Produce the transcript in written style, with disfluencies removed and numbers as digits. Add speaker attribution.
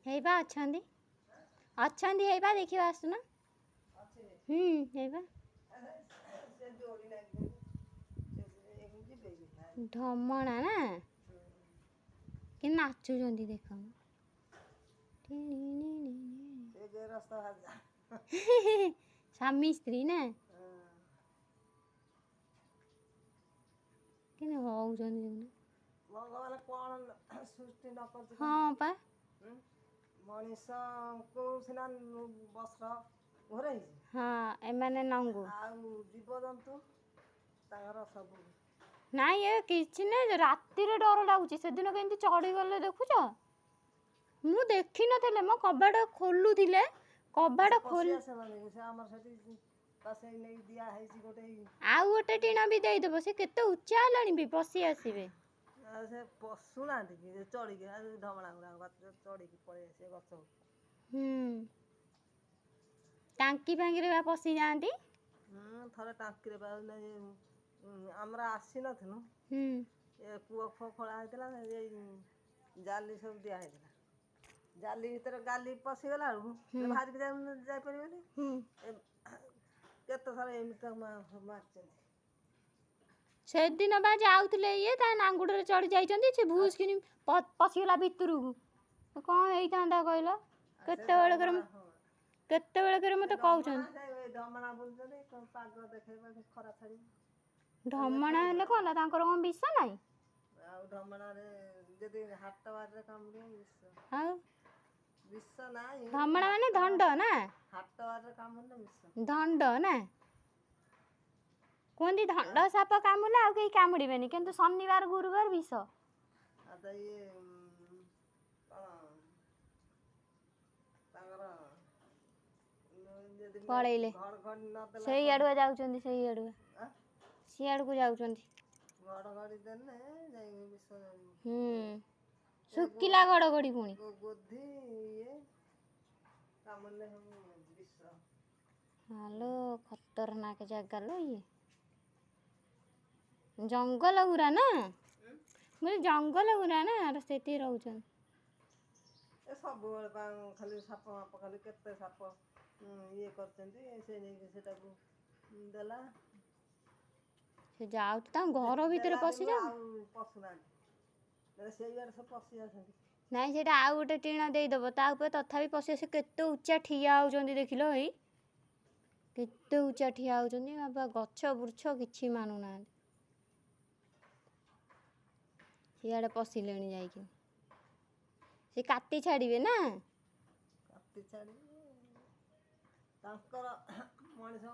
Speaker 1: हेबा अछंदी हेबा देखियो आसुना हेबा ढमणा ना कि नाचुचंदी देखा स्वामी स्त्री ना कि हाँ पा
Speaker 2: मनीष को सिना वस्त्र घोरे
Speaker 1: हाँ एमाने नंगू
Speaker 2: जीवजंतु सब
Speaker 1: नाई ये किछि नै राति रे डर लागुची सेदिन केंति चढ़ी गले देखुछ मु देखि नथले म कबाड़ खोलुथिले कबाड़ खोल आउ गोटे टीना भी देई देबो से केते उच्चा हलानी भी पसी आसीबे
Speaker 2: से पशुना चढ़ी ढमणा गुड़ा चढ़ी पड़े से गछ
Speaker 1: टांकी फांकी रे पसी जाती
Speaker 2: थरे टांकी रे हमरा आसी नथिनु ए कुआ फो खोला हेतला जाली सब दिया हेतला जाली भीतर गाली पसी गला बाहर के जाय परिबनी केते सारा एमित मारचंदी
Speaker 1: से दिन बा जाउतले ये ता नांगुड़ रे चढ़ जाइचंदी से भूस किनी पसी गला भितरु कोन हेइतांदा कहलो केते बेले करे मते कहउछन
Speaker 2: ढमणा बोलचंदी पाग देखेबा खरा छाड़ी
Speaker 1: ढमणा हेले कोला तांकर कोन विष नाही
Speaker 2: आ ढमणा रे जदी हाट बार रे काम रे विष नाही
Speaker 1: ढमणा माने दंड ना
Speaker 2: हाट बार रे काम होले विष
Speaker 1: दंड ना कोंदी दंड साप कामुला आ केही कामुड़ीबेनी किंतु शनिवार गुरुवार विष
Speaker 2: आता ये
Speaker 1: पळेइले सेई आडुआ जाउचंदी सेई आडुआ सियाड़ को जाउचंदी
Speaker 2: घड़घड़ी देने जाई विष
Speaker 1: सुकिला घड़घड़ी पुणी
Speaker 2: गोधी ये कामले हम विष
Speaker 1: हालो खतरनाक जगह लो ये जंगल गुरा ना मुझे जंगल गुरा ना सेती रहउचन
Speaker 2: ए सब खाली साप माप खाली केते साप ये करचंदी से नहीं सेटा को देला
Speaker 1: से जाउ त घर भीतर पसी जा
Speaker 2: पसुना सेई बार सब पसी आछंदी
Speaker 1: नाई सेटा आ गोटे टीना देई दबो ता ऊपर तथापि पसी से केते ऊंचा ठिया होउचंदी देखिलो हई केते ऊंचा ठिया होउचंदी बाबा गच्छ बुर्छ किछि मानु ना सियाड़े पसिलेनी जाइकी से काटी छाड़िबे ना
Speaker 2: काटी छाड़ी तांकर मଣିଷ